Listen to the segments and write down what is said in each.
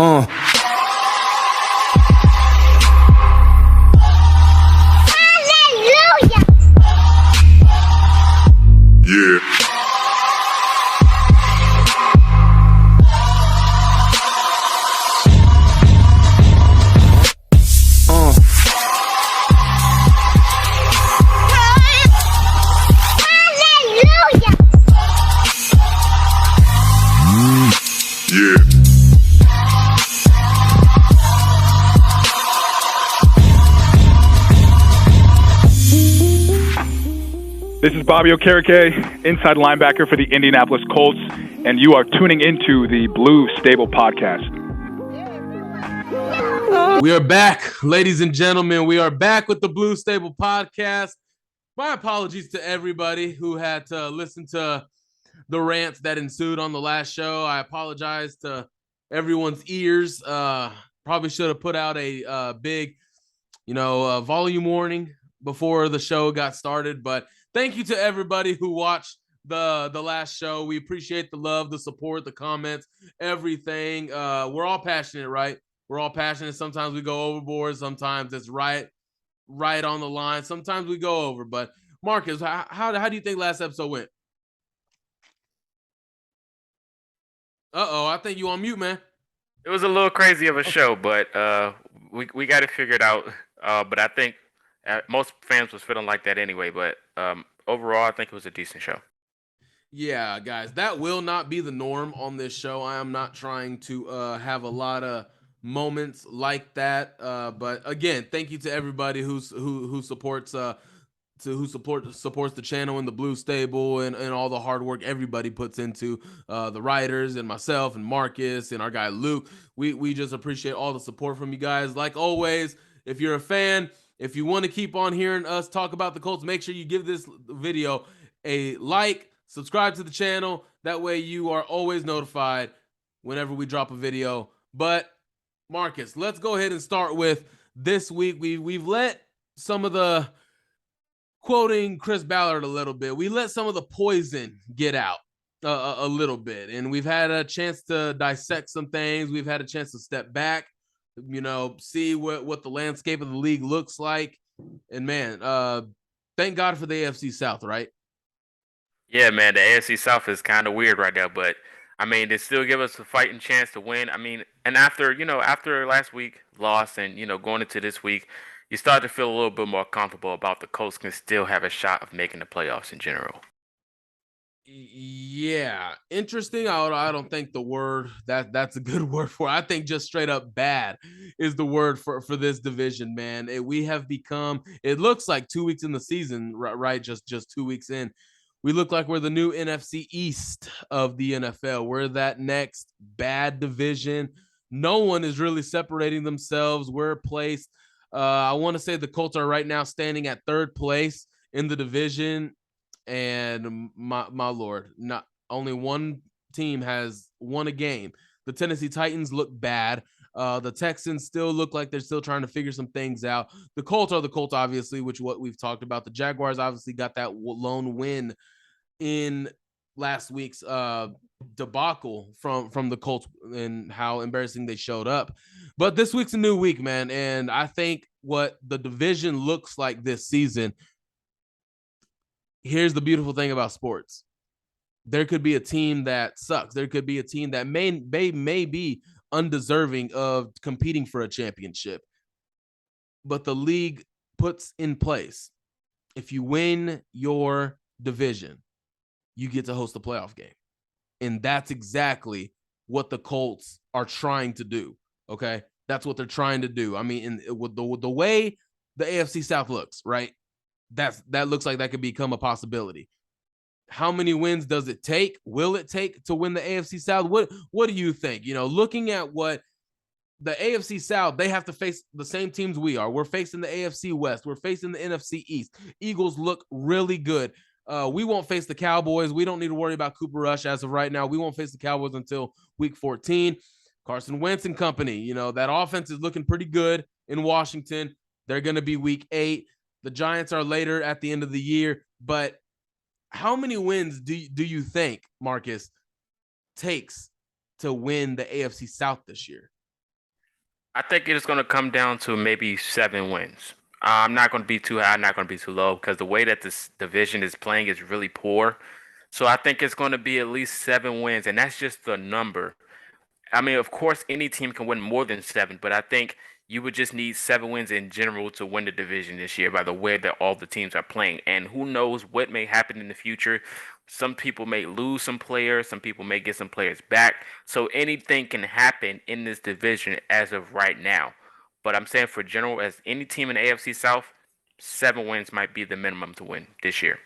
Uh. Hallelujah. Yeah. Hallelujah. Yeah. This is Bobby Okereke, inside linebacker for the Indianapolis Colts, and you are tuning into the Blue Stable Podcast. We are back, ladies and gentlemen. We are back with the Blue Stable Podcast. My apologies to everybody who had to listen to the rants that ensued on the last show. I apologize to everyone's ears. Probably should have put out a big, volume warning before the show got started. But thank you to everybody who watched the last show. We appreciate the love, the support, the comments, everything. We're all passionate, right? We're all passionate. Sometimes we go overboard. Sometimes it's right on the line. Sometimes we go over. But Marcus, how do you think last episode went? I think you on mute, man. It was a little crazy of a show, but we got it figured out. But I think most fans was feeling like that anyway. But overall, I think it was a decent show. Yeah, guys, that will not be the norm on this show. I am not trying to have a lot of moments like that. But again, thank you to everybody who supports supports the channel and the Blue Stable and all the hard work everybody puts into the writers and myself and Marcus and our guy Luke. We just appreciate all the support from you guys. Like always, if you're a fan, if you want to keep on hearing us talk about the Colts, make sure you give this video a like, subscribe to the channel. That way you are always notified whenever we drop a video. But Marcus, let's go ahead and start with this week. We've let some of the, quoting Chris Ballard a little bit, we let some of the poison get out a little bit, and we've had a chance to dissect some things. We've had a chance to step back, see what the landscape of the league looks like. And man, thank God for the AFC South, right? Yeah, man, the AFC South is kind of weird right now, but I mean, they still give us a fighting chance to win. I mean, and after last week loss and, going into this week, you start to feel a little bit more comfortable about the Colts can still have a shot of making the playoffs in general. Yeah, interesting. I don't think the word that's a good word for it. I think just straight up bad is the word for this division, man. We have become, it looks like 2 weeks in the season, right? Just 2 weeks in. We look like we're the new NFC East of the NFL. We're that next bad division. No one is really separating themselves. We're placed. I want to say the Colts are right now standing at third place in the division. And my Lord, not only one team has won a game. The Tennessee Titans look bad. The Texans still look like they're still trying to figure some things out. The Colts are the Colts, obviously, which what we've talked about. The Jaguars obviously got that lone win in last week's debacle from the Colts and how embarrassing they showed up. But this week's a new week, man. And I think what the division looks like this season, here's the beautiful thing about sports. There could be a team that sucks. There could be a team that may be undeserving of competing for a championship. But the league puts in place, if you win your division, you get to host a playoff game. And that's exactly what the Colts are trying to do, okay? That's what they're trying to do. I mean, with the way the AFC South looks, right? That looks like that could become a possibility. How many wins does it take? Will it take to win the AFC South? What do you think? Looking at what the AFC South, they have to face the same teams we are. We're facing the AFC West. We're facing the NFC East. Eagles look really good. We won't face the Cowboys. We don't need to worry about Cooper Rush as of right now. We won't face the Cowboys until week 14. Carson Wentz and company, that offense is looking pretty good in Washington. They're going to be week 8. The Giants are later at the end of the year. But how many wins do you think, Marcus, takes to win the AFC South this year? I think it's going to come down to maybe 7 wins. I'm not going to be too high, I'm not going to be too low because the way that this division is playing is really poor. So I think it's going to be at least 7 wins, and that's just the number. I mean, of course, any team can win more than seven, but I think you would just need 7 wins in general to win the division this year by the way that all the teams are playing. And who knows what may happen in the future. Some people may lose some players, some people may get some players back. So anything can happen in this division as of right now. But I'm saying for general, as any team in the AFC South, 7 wins might be the minimum to win this year.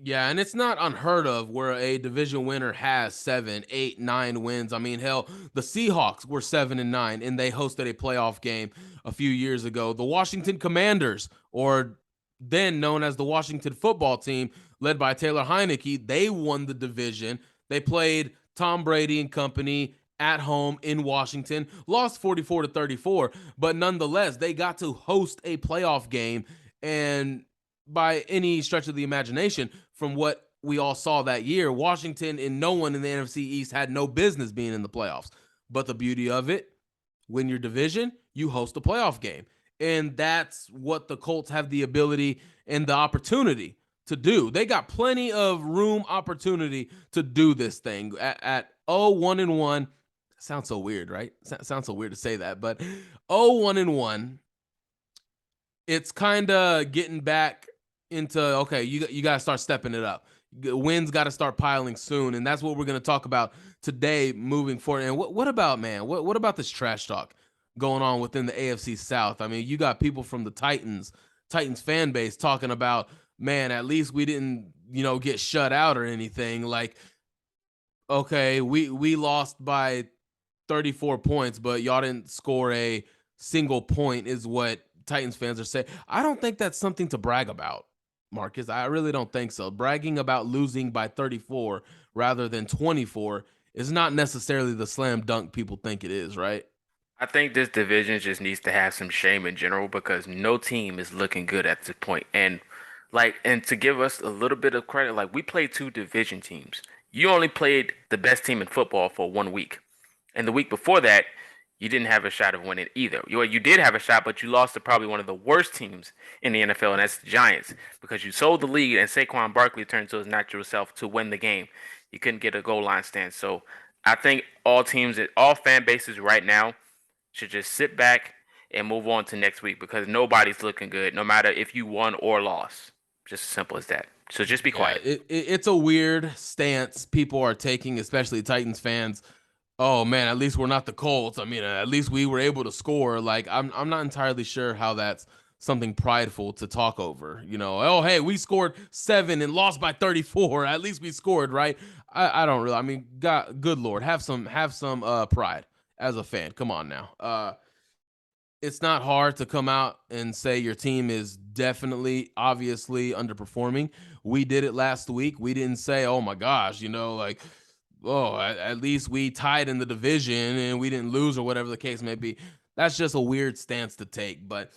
Yeah, and it's not unheard of where a division winner has 7, 8, 9 wins. I mean, hell, the Seahawks were 7-9, and they hosted a playoff game a few years ago. The Washington Commanders, or then known as the Washington Football Team, led by Taylor Heineke, they won the division. They played Tom Brady and company at home in Washington, lost 44-34, but nonetheless, they got to host a playoff game. And by any stretch of the imagination, from what we all saw that year, Washington and no one in the NFC East had no business being in the playoffs. But the beauty of it, win your division, you host a playoff game. And that's what the Colts have the ability and the opportunity to do. They got plenty of room, opportunity to do this thing at 0-1-1. Sounds so weird, right? Sounds so weird to say that, but 0-1-1. It's kind of getting back into, okay, you got to start stepping it up. Wins got to start piling soon, and that's what we're going to talk about today moving forward. And what about, man, what about this trash talk going on within the AFC South? I mean, you got people from the Titans fan base talking about, man, at least we didn't, get shut out or anything. Like, okay, we lost by 34 points, but y'all didn't score a single point is what Titans fans are saying. I don't think that's something to brag about, Marcus. I really don't think so. Bragging about losing by 34 rather than 24 is not necessarily the slam dunk people think it is, right? I think this division just needs to have some shame in general because no team is looking good at this point. And to give us a little bit of credit, like we played two division teams. You only played the best team in football for 1 week. And the week before that, you didn't have a shot of winning either. You did have a shot, but you lost to probably one of the worst teams in the NFL, and that's the Giants, because you sold the lead and Saquon Barkley turned to his natural self to win the game. You couldn't get a goal line stand. So I think all teams, all fan bases right now should just sit back and move on to next week because nobody's looking good, no matter if you won or lost. Just as simple as that. So just be quiet. It's a weird stance people are taking, especially Titans fans. Oh man, at least we're not the Colts. I mean, at least we were able to score. Like, I'm not entirely sure how that's something prideful to talk over. Oh hey, we scored 7 and lost by 34. At least we scored, right? I don't really. I mean, God, good Lord, have some pride as a fan. Come on now. It's not hard to come out and say your team is definitely, obviously underperforming. We did it last week. We didn't say, oh my gosh, like, oh, at least we tied in the division and we didn't lose or whatever the case may be. That's just a weird stance to take. But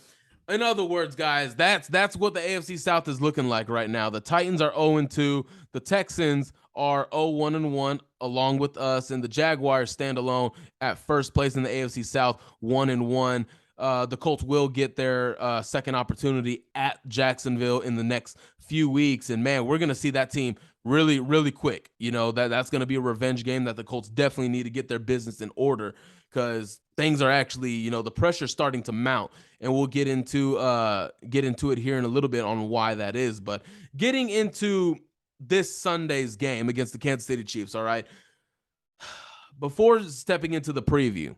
in other words, guys, that's what the AFC South is looking like right now. The Titans are 0-2. The Texans are 0-1-1 along with us, and the Jaguars stand alone at first place in the AFC South, 1-1. The Colts will get their second opportunity at Jacksonville in the next few weeks. And man, we're going to see that team really, really quick. That's going to be a revenge game that the Colts definitely need to get their business in order because things are actually, the pressure's starting to mount. And we'll get into it here in a little bit on why that is. But getting into this Sunday's game against the Kansas City Chiefs, all right, before stepping into the preview,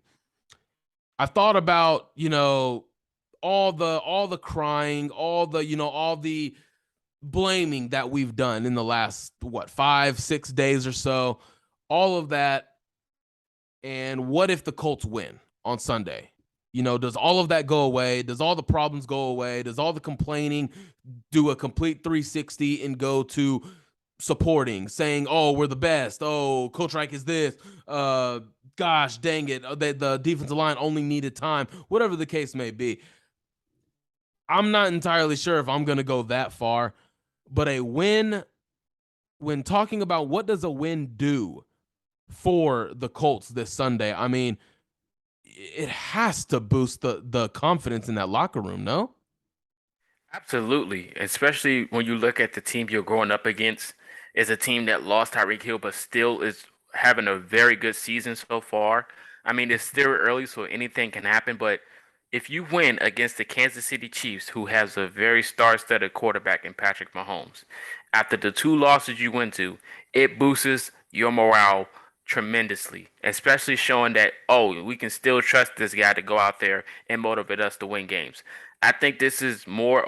I thought about, all the crying, all the blaming that we've done in the last 5-6 days or so, all of that. And what if the Colts win on Sunday? Does all of that go away? Does all the problems go away? Does all the complaining do a complete 360 and go to supporting, saying, oh, we're the best. Oh, Coach Reich is this. Gosh, dang it. The defensive line only needed time. Whatever the case may be. I'm not entirely sure if I'm going to go that far. But a win, when talking about what does a win do for the Colts this Sunday, I mean, it has to boost the confidence in that locker room, no? Absolutely, especially when you look at the team you're going up against is a team that lost Tyreek Hill, but still is having a very good season so far. I mean, it's still early, so anything can happen. But if you win against the Kansas City Chiefs, who has a very star-studded quarterback in Patrick Mahomes, after the two losses you went to, it boosts your morale tremendously, especially showing that, oh, we can still trust this guy to go out there and motivate us to win games. I think this is more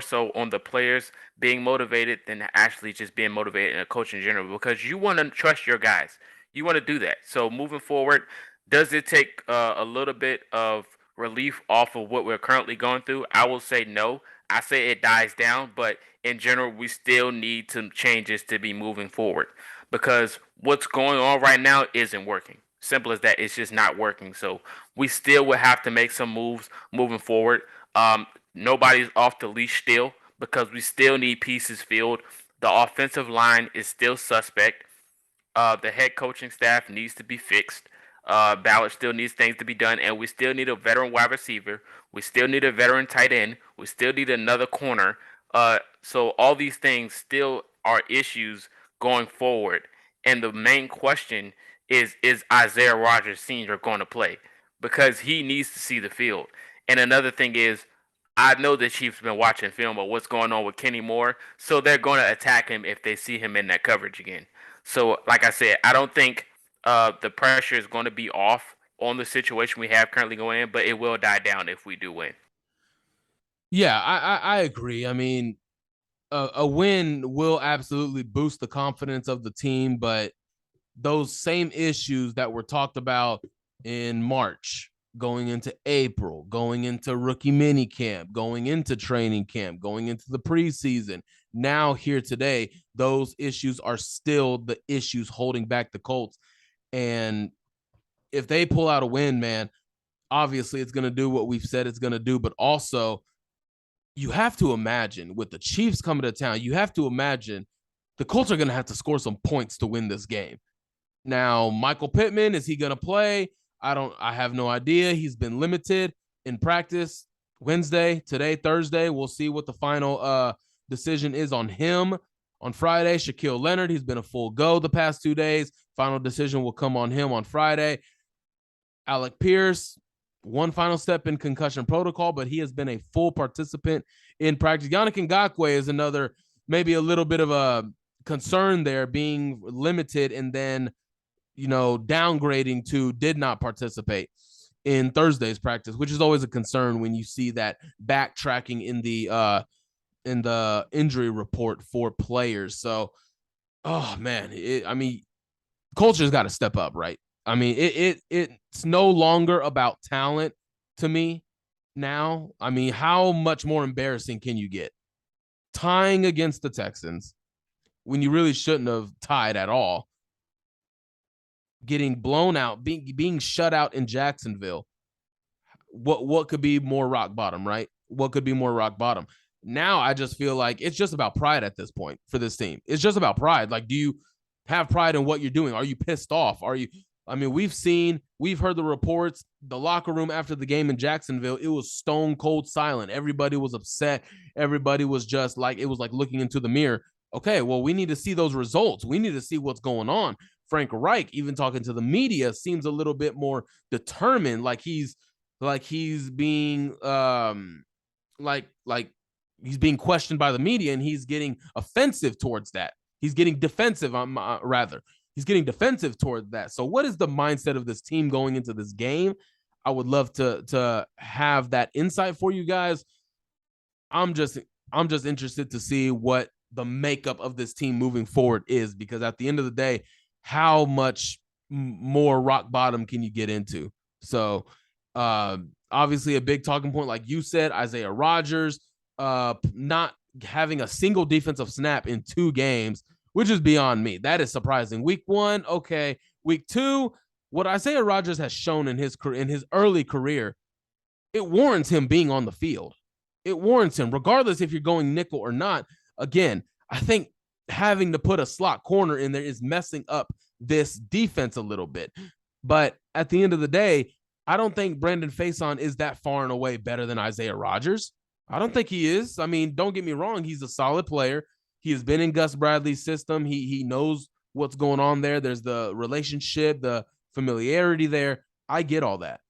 so on the players being motivated than actually just being motivated and a coach in general because you want to trust your guys. You want to do that. So moving forward, does it take a little bit of relief off of what we're currently going through? I will say no. I say it dies down, but in general, we still need some changes to be moving forward because what's going on right now isn't working. Simple as that. It's just not working. So we still will have to make some moves moving forward. Nobody's off the leash still because we still need pieces filled. The offensive line is still suspect. The head coaching staff needs to be fixed. Ballard still needs things to be done, and we still need a veteran wide receiver. We still need a veteran tight end. We still need another corner. So all these things still are issues going forward. And the main question is Isaiah Rodgers Sr. going to play? Because he needs to see the field. And another thing is, I know the Chiefs have been watching film of what's going on with Kenny Moore, so they're going to attack him if they see him in that coverage again. So, like I said, I don't think the pressure is going to be off on the situation we have currently going in, but it will die down if we do win. Yeah, I agree. I mean, a win will absolutely boost the confidence of the team, but those same issues that were talked about in March, going into April, going into rookie mini camp, going into training camp, going into the preseason, now here today, those issues are still the issues holding back the Colts. And if they pull out a win, man, obviously it's going to do what we've said it's going to do, but also you have to imagine with the Chiefs coming to town, you have to imagine the Colts are going to have to score some points to win this game. Now, Michael Pittman, is he going to play? I have no idea. He's been limited in practice Wednesday, today, Thursday. We'll see what the final decision is on him. On Friday, Shaquille Leonard, he's been a full go the past 2 days. Final decision will come on him on Friday. Alec Pierce, one final step in concussion protocol, but he has been a full participant in practice. Yannick Ngakoue is another, maybe a little bit of a concern there, being limited and then, downgrading to did not participate in Thursday's practice, which is always a concern when you see that backtracking in the injury report for players. So, oh man, culture's got to step up, right? I mean, it's no longer about talent to me now. I mean, how much more embarrassing can you get? Tying against the Texans when you really shouldn't have tied at all. Getting blown out, being shut out in Jacksonville. What could be more rock bottom, right? What could be more rock bottom? Now I just feel like it's just about pride at this point for this team. It's just about pride. Like, do you have pride in what you're doing? Are you pissed off? We've heard the reports, the locker room after the game in Jacksonville, it was stone cold silent. Everybody was upset. Everybody was just like, it was like looking into the mirror. Okay, well, we need to see those results. We need to see what's going on. Frank Reich, even talking to the media, seems a little bit more determined, like he's being he's being questioned by the media, and he's getting offensive towards that. He's getting defensive, He's getting defensive toward that. So what is the mindset of this team going into this game? I would love to have that insight for you guys. I'm just interested to see what the makeup of this team moving forward is, because at the end of the day, how much more rock bottom can you get into? So obviously a big talking point, like you said, Isaiah Rodgers not having a single defensive snap in 2 games, which is beyond me. That is surprising. Week 1, okay. Week 2, what Isaiah Rodgers has shown in his early career, it warrants him being on the field. It warrants him, regardless if you're going nickel or not. Again, I think having to put a slot corner in there is messing up this defense a little bit. But at the end of the day, I don't think Brandon Faison is that far and away better than Isaiah Rodgers. I don't think he is. I mean, don't get me wrong. He's a solid player. He has been in Gus Bradley's system. He knows what's going on there. There's the relationship, the familiarity there. I get all that.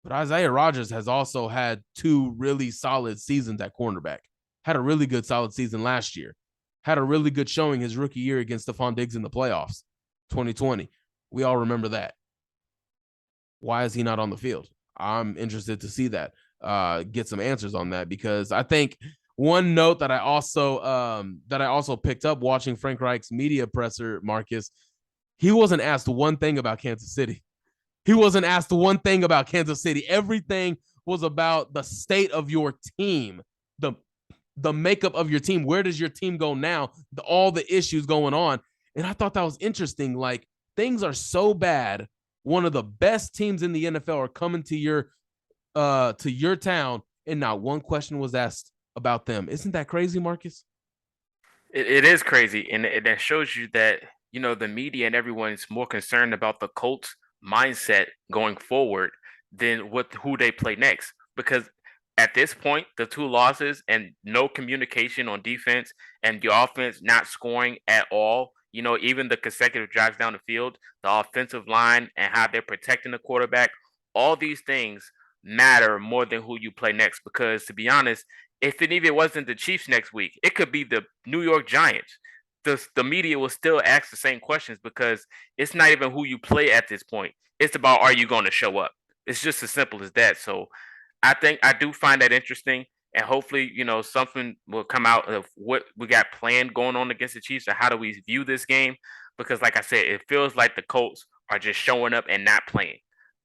But Isaiah Rodgers has also had 2 really solid seasons at cornerback. Had a really good solid season last year. Had a really good showing his rookie year against Stephon Diggs in the playoffs, 2020. We all remember that. Why is he not on the field? I'm interested to see that, get some answers on that, because I think one note that I also picked up watching Frank Reich's media presser, Marcus, he wasn't asked one thing about Kansas City. He wasn't asked one thing about Kansas City. Everything was about the state of your team, the makeup of your team. Where does your team go now? All the issues going on. And I thought that was interesting. Like, things are so bad. One of the best teams in the NFL are coming to your town, and not one question was asked about them. Isn't that crazy, Marcus? It is crazy, and that shows you that the media and everyone is more concerned about the Colts mindset going forward than who they play next. Because at this point, the 2 losses and no communication on defense and the offense not scoring at all, even the consecutive drives down the field, the offensive line and how they're protecting the quarterback, all these things matter more than who you play next. Because to be honest, if it even wasn't the Chiefs next week, it could be the New York Giants. The media will still ask the same questions, because it's not even who you play at this point. It's about, are you going to show up? It's just as simple as that. So I do find that interesting, and hopefully, something will come out of what we got planned going on against the Chiefs, or how do we view this game? Because like I said, it feels like the Colts are just showing up and not playing.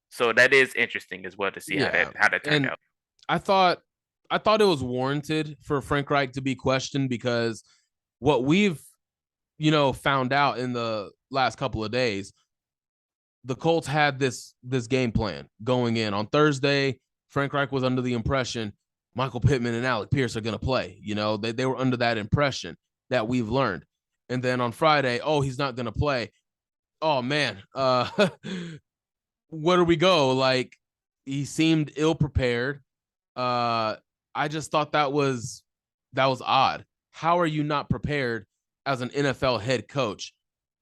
So that is interesting as well to see how that turned out. I thought it was warranted for Frank Reich to be questioned, because what we've found out in the last couple of days, the Colts had this game plan going in. On Thursday, Frank Reich was under the impression Michael Pittman and Alec Pierce are going to play. They were under that impression, that we've learned. And then on Friday, he's not going to play. Oh, man. Where do we go? Like, he seemed ill-prepared. I just thought that was odd. How are you not prepared as an NFL head coach?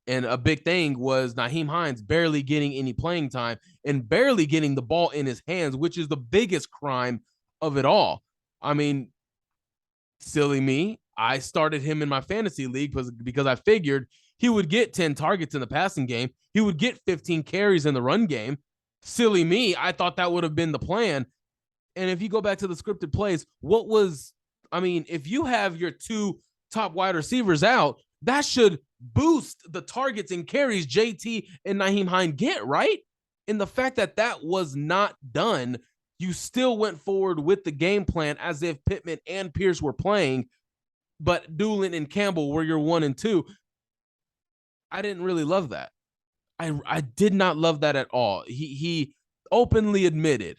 And a big thing was Nyheim Hines barely getting any playing time and barely getting the ball in his hands, which is the biggest crime of it all. I mean, silly me, I started him in my fantasy league because I figured he would get 10 targets in the passing game. He would get 15 carries in the run game. Silly me, I thought that would have been the plan. And if you go back to the scripted plays, if you have your 2 top wide receivers out, that should boost the targets and carries JT and Nyheim Hines get, right? And the fact that was not done, you still went forward with the game plan as if Pittman and Pierce were playing, but Doolin and Campbell were your 1 and 2. I didn't really love that. I did not love that at all. He openly admitted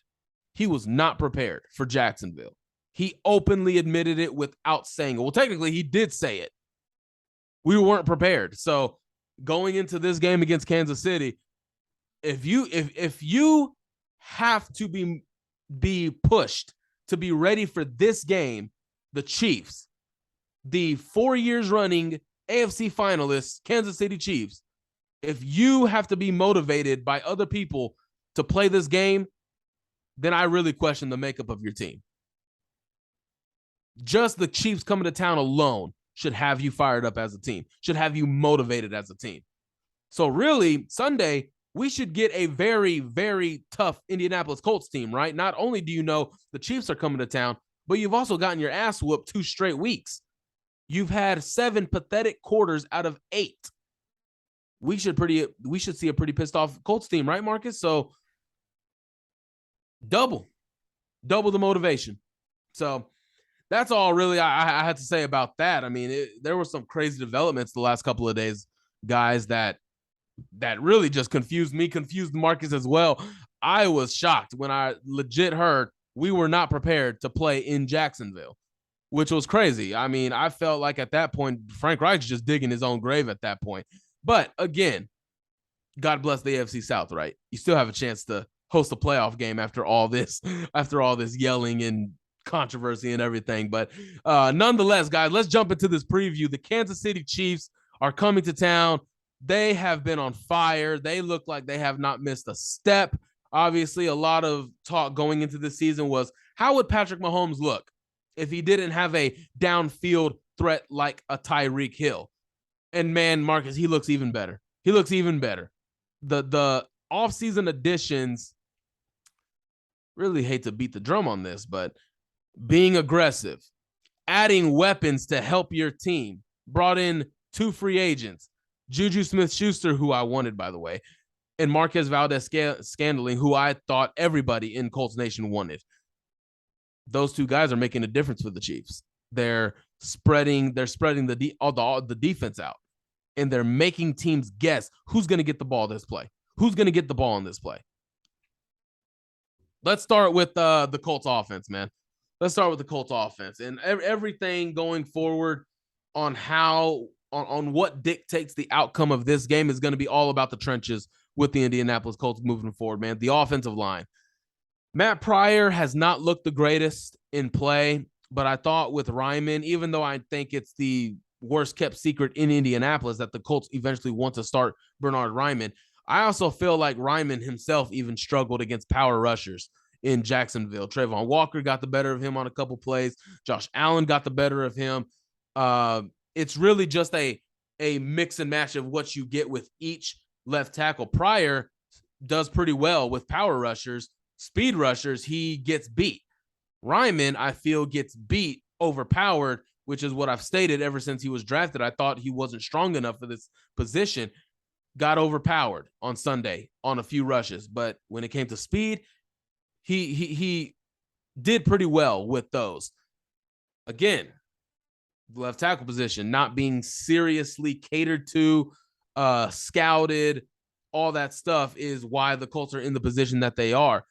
he was not prepared for Jacksonville. He openly admitted it without saying it. Well, technically, he did say it. We weren't prepared. So going into this game against Kansas City, if you have to be pushed to be ready for this game, the Chiefs, the 4 years running AFC finalists, Kansas City Chiefs, if you have to be motivated by other people to play this game, then I really question the makeup of your team. Just the Chiefs coming to town alone should have you fired up as a team, should have you motivated as a team. So really, Sunday, we should get a very, very tough Indianapolis Colts team, right? Not only do you know the Chiefs are coming to town, but you've also gotten your ass whooped 2 straight weeks. You've had 7 pathetic quarters out of 8. We should see a pretty pissed off Colts team, right, Marcus? So double the motivation. So that's all really I had to say about that. I mean, there were some crazy developments the last couple of days, guys, that really just confused Marcus as well. I was shocked when I legit heard we were not prepared to play in Jacksonville, which was crazy. I mean, I felt like at that point, Frank Reich's just digging his own grave at that point. But again, God bless the AFC South, right? You still have a chance to host a playoff game after all this yelling and controversy and everything. But nonetheless, guys, let's jump into this preview. The Kansas City Chiefs are coming to town. They have been on fire. They look like they have not missed a step. Obviously, a lot of talk going into this season was, how would Patrick Mahomes look if he didn't have a downfield threat like a Tyreek Hill? And man, Marcus, he looks even better. He looks even better. The offseason additions, really hate to beat the drum on this, but being aggressive, adding weapons to help your team, brought in 2 free agents, Juju Smith-Schuster, who I wanted, by the way, and Marquez Valdes-Scantling, who I thought everybody in Colts Nation wanted. Those 2 guys are making a difference for the Chiefs. They're spreading the defense out, and they're making teams guess who's going to get the ball this play. Who's going to get the ball in this play? Let's start with the Colts offense, man. Let's start with the Colts offense and everything going forward on what dictates the outcome of this game is going to be all about the trenches with the Indianapolis Colts moving forward, man. The offensive line. Matt Pryor has not looked the greatest in play, but I thought with Ryman, even though I think it's the worst kept secret in Indianapolis that the Colts eventually want to start Bernhard Raimann, I also feel like Raimann himself even struggled against power rushers in Jacksonville. Trayvon Walker got the better of him on a couple plays. Josh Allen got the better of him. It's really just a mix and match of what you get with each left tackle. Pryor does pretty well with power rushers. Speed rushers, he gets beat. Raimann, I feel, gets beat, overpowered, which is what I've stated ever since he was drafted. I thought he wasn't strong enough for this position. Got overpowered on Sunday on a few rushes, but when it came to speed, he did pretty well with those. Again, the left tackle position not being seriously catered to, scouted, all that stuff is why the Colts are in the position that they are.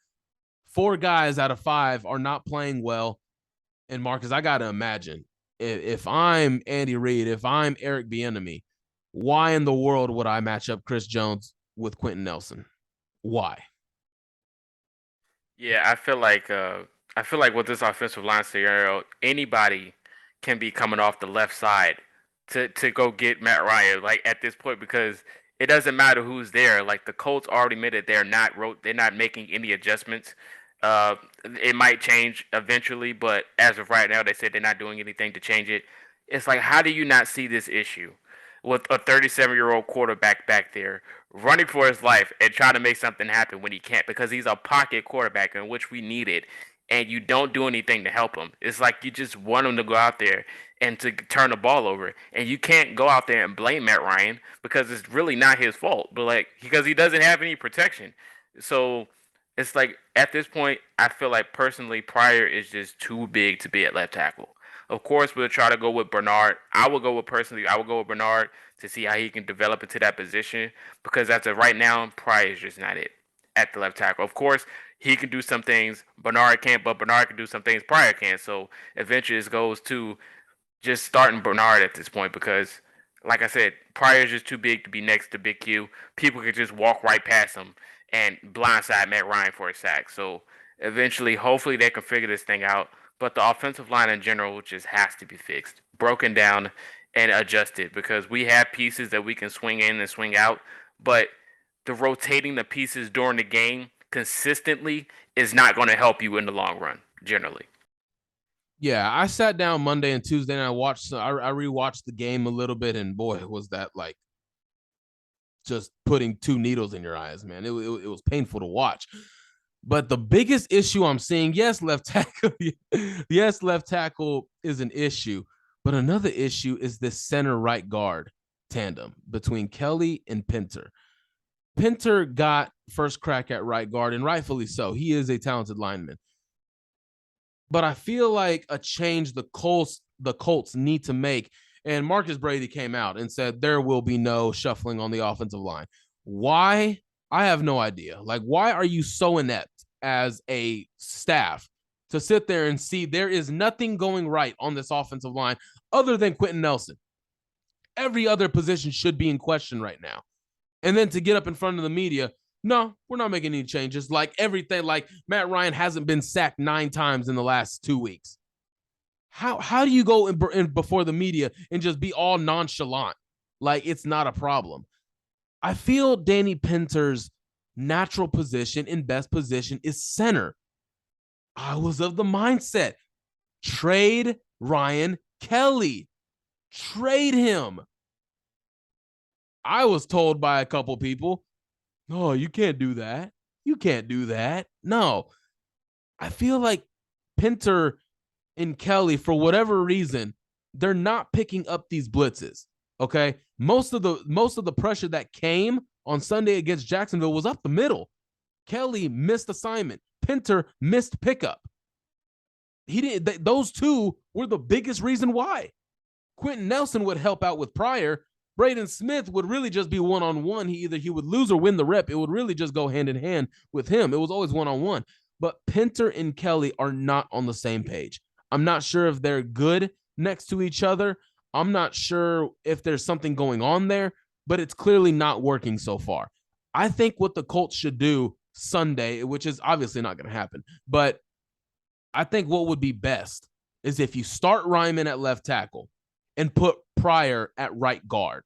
4 guys out of 5 are not playing well. And Marcus, I got to imagine if I'm Andy Reid, if I'm Eric Bieniemy, why in the world would I match up Chris Jones with Quentin Nelson? Why? Yeah, I feel like with this offensive line scenario, anybody can be coming off the left side to go get Matt Ryan, like at this point, because it doesn't matter who's there. Like the Colts already admitted they're not making any adjustments. It might change eventually, but as of right now, they said they're not doing anything to change it. It's like, how do you not see this issue with a 37-year-old quarterback back there running for his life and trying to make something happen when he can't, because he's a pocket quarterback in which we needed, and you don't do anything to help him. It's like you just want him to go out there and to turn the ball over, and you can't go out there and blame Matt Ryan because it's really not his fault, but like because he doesn't have any protection. So it's like at this point, I feel like personally Pryor is just too big to be at left tackle. Of course, we'll try to go with Bernard. I will go with Bernard to see how he can develop into that position, because as of right now, Pryor is just not it at the left tackle. Of course, he can do some things Bernard can't, but Bernard can do some things Pryor can't. So eventually this goes to just starting Bernard at this point, because like I said, Pryor is just too big to be next to Big Q. People could just walk right past him and blindside Matt Ryan for a sack. So eventually, hopefully they can figure this thing out. But the offensive line in general just has to be fixed, broken down, and adjusted, because we have pieces that we can swing in and swing out, but the rotating the pieces during the game consistently is not going to help you in the long run, generally. Yeah, I sat down Monday and Tuesday and I rewatched the game a little bit, and boy, was that like just putting 2 needles in your eyes, man. It was painful to watch. But the biggest issue I'm seeing, yes, left tackle is an issue, but another issue is this center right guard tandem between Kelly and Pinter. Pinter got first crack at right guard, and rightfully so. He is a talented lineman. But I feel like a change the Colts need to make, and Marcus Brady came out and said there will be no shuffling on the offensive line. Why? I have no idea. Like, why are you so inept as a staff to sit there and see there is nothing going right on this offensive line other than Quentin Nelson? Every other position should be in question right now. And then to get up in front of the media, No, we're not making any changes. Like everything, like Matt Ryan hasn't been sacked 9 times in the last 2 weeks. How do you go in before the media and just be all nonchalant? Like it's not a problem. I feel Danny Pinter's natural position and best position is center. I was of the mindset, trade Ryan Kelly. Trade him. I was told by a couple people, no, you can't do that. You can't do that. No. I feel like Pinter and Kelly, for whatever reason, they're not picking up these blitzes. Okay. Most of the pressure that came on Sunday against Jacksonville was up the middle. Kelly missed assignment. Pinter missed pickup. He didn't. Those two were the biggest reason why. Quentin Nelson would help out with Pryor. Braden Smith would really just be one-on-one. He would lose or win the rep. It would really just go hand in hand with him. It was always one-on-one. But Pinter and Kelly are not on the same page. I'm not sure if they're good next to each other. I'm not sure if there's something going on there, but it's clearly not working so far. I think what the Colts should do Sunday, which is obviously not going to happen, but I think what would be best is if you start Ryman at left tackle and put Pryor at right guard.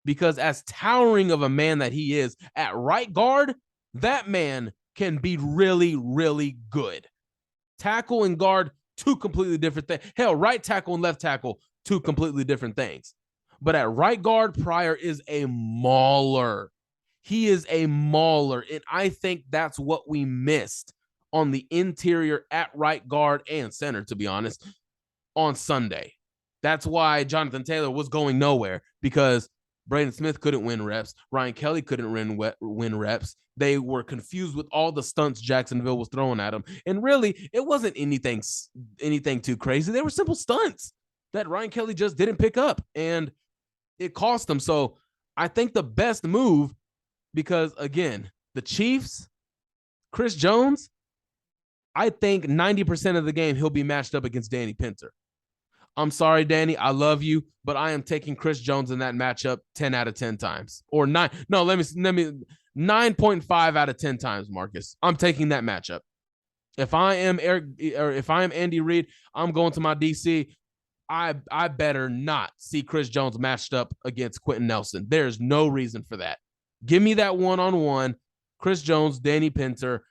Because as towering of a man that he is at right guard, that man can be really, really good. Tackle and guard, two completely different things. Hell, right tackle and left tackle, two completely different things. But at right guard, Pryor is a mauler. He is a mauler. And I think that's what we missed on the interior at right guard and center, to be honest, on Sunday. That's why Jonathan Taylor was going nowhere, because Braden Smith couldn't win reps. Ryan Kelly couldn't win reps. They were confused with all the stunts Jacksonville was throwing at him. And really, it wasn't anything too crazy. They were simple stunts that Ryan Kelly just didn't pick up, and it cost them. So I think the best move, because, again, the Chiefs, Chris Jones, I think 90% of the game he'll be matched up against Danny Pinter. I'm sorry, Danny. I love you, but I am taking Chris Jones in that matchup 10 out of 10 times. Or 9. No, let me 9.5 out of 10 times, Marcus. I'm taking that matchup. If I am Andy Reid, I'm going to my DC. I better not see Chris Jones matched up against Quentin Nelson. There's no reason for that. Give me that one-on-one. Chris Jones, Danny Pinter.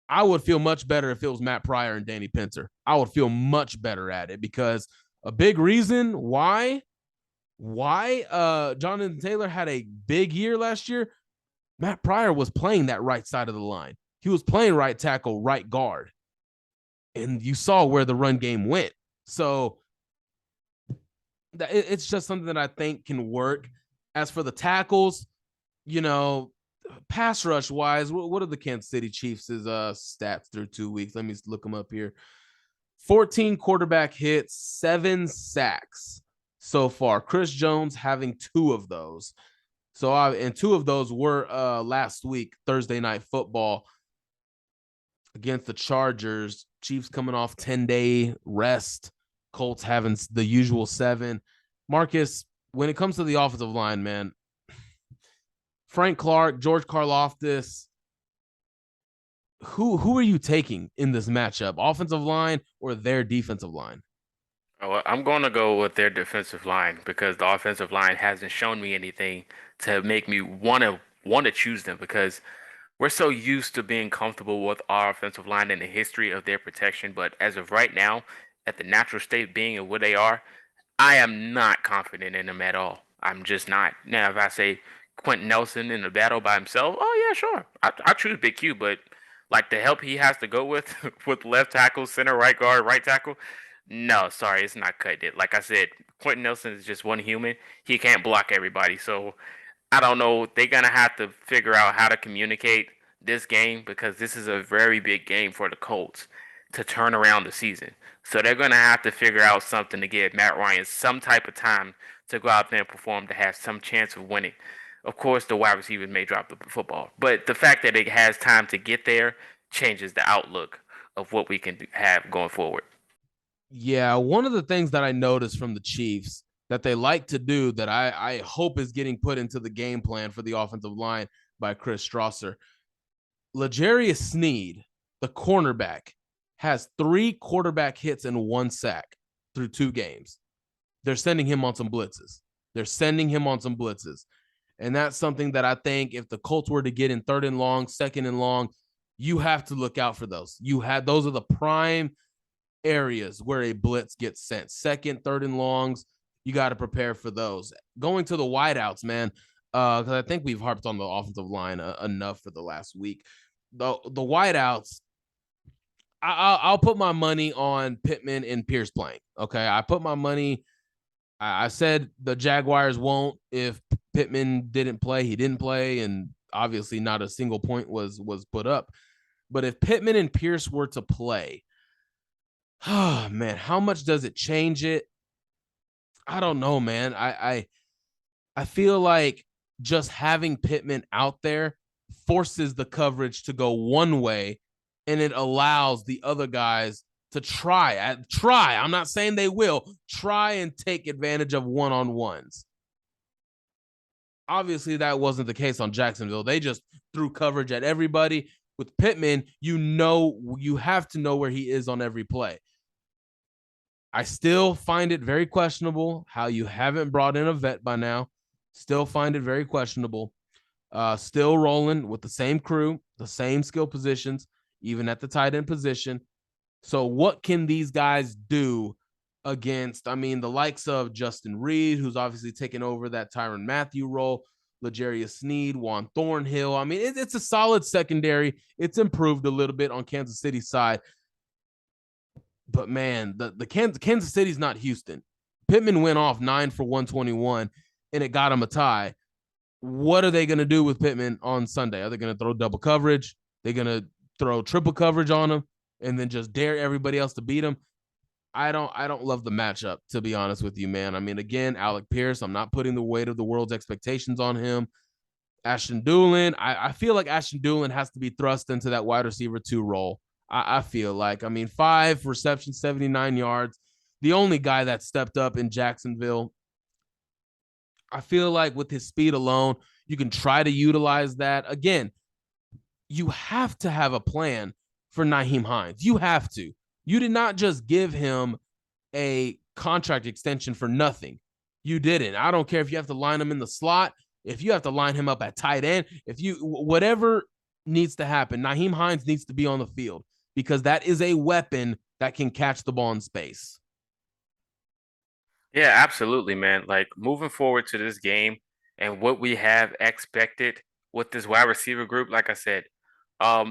I would feel much better if it was Matt Pryor and Danny Pinter. I would feel much better at it, because a big reason why Jonathan Taylor had a big year last year, Matt Pryor was playing that right side of the line. He was playing right tackle, right guard. And you saw where the run game went. So it's just something that I think can work. As for the tackles, pass rush wise, what are the Kansas City Chiefs' stats through 2 weeks? Let me look them up here. 14 quarterback hits, 7 sacks so far. Chris Jones having 2 of those. And 2 of those were last week, Thursday Night Football against the Chargers. Chiefs coming off 10-day rest. Colts having the usual 7. Marcus, when it comes to the offensive line, man, Frank Clark, George Karlaftis, who are you taking in this matchup? Offensive line or their defensive line? Oh, I'm going to go with their defensive line, because the offensive line hasn't shown me anything to make me want to choose them, because we're so used to being comfortable with our offensive line and the history of their protection. But as of right now, at the natural state being of what they are, I am not confident in them at all. I'm just not. Now, if I say Quentin Nelson in the battle by himself, oh yeah, sure, I choose Big Q. But like the help he has to go with left tackle, center, right guard, right tackle, no, sorry, it's not cut it. Like I said, Quentin Nelson is just one human. He can't block everybody. So I don't know. They're gonna have to figure out how to communicate this game, because this is a very big game for the Colts to turn around the season. So they're gonna have to figure out something to give Matt Ryan some type of time to go out there and perform, to have some chance of winning. Of course, the wide receivers may drop the football, but the fact that it has time to get there changes the outlook of what we can have going forward. Yeah, one of the things that I noticed from the Chiefs that they like to do, that I hope is getting put into the game plan for the offensive line, by Chris Strasser. L'Jarius Sneed, the cornerback, has 3 quarterback hits and 1 sack through 2 games. They're sending him on some blitzes. And that's something that I think if the Colts were to get in 3rd and long, 2nd and long, you have to look out for those. Those are the prime areas where a blitz gets sent. 2nd, 3rd and longs, you got to prepare for those. Going to the wideouts, man, because I think we've harped on the offensive line enough for the last week. The wideouts, I'll put my money on Pittman and Pierce playing. Okay, I put my money. I said the Jaguars won't if Pittman didn't play. He didn't play, and obviously not a single point was put up. But if Pittman and Pierce were to play, oh man, how much does it change it? I don't know, man. I feel like just having Pittman out there forces the coverage to go one way, and it allows the other guys to try. I'm not saying they will try and take advantage of one-on-ones. Obviously, that wasn't the case on Jacksonville. They just threw coverage at everybody. With Pittman, you have to know where he is on every play. I still find it very questionable how you haven't brought in a vet by now. Still find it very questionable. Still rolling with the same crew, the same skill positions, even at the tight end position. So what can these guys do against, the likes of Justin Reed, who's obviously taken over that Tyrann Mathieu role, L'Jarius Sneed, Juan Thornhill. It's a solid secondary. It's improved a little bit on Kansas City's side. But, man, the Kansas City's not Houston. Pittman went off 9 for 121, and it got him a tie. What are they going to do with Pittman on Sunday? Are they going to throw double coverage? They're going to throw triple coverage on him and then just dare everybody else to beat him? I don't love the matchup, to be honest with you, man. Again, Alec Pierce, I'm not putting the weight of the world's expectations on him. Ashton Dulin, I feel like Ashton Dulin has to be thrust into that wide receiver 2 role. I feel like, 5 receptions, 79 yards. The only guy that stepped up in Jacksonville. I feel like with his speed alone, you can try to utilize that. Again, you have to have a plan for Nyheim Hines. You have to. You did not just give him a contract extension for nothing. You didn't. I don't care if you have to line him in the slot, if you have to line him up at tight end, whatever needs to happen, Nyheim Hines needs to be on the field because that is a weapon that can catch the ball in space. Yeah, absolutely, man. Like moving forward to this game and what we have expected with this wide receiver group, like I said,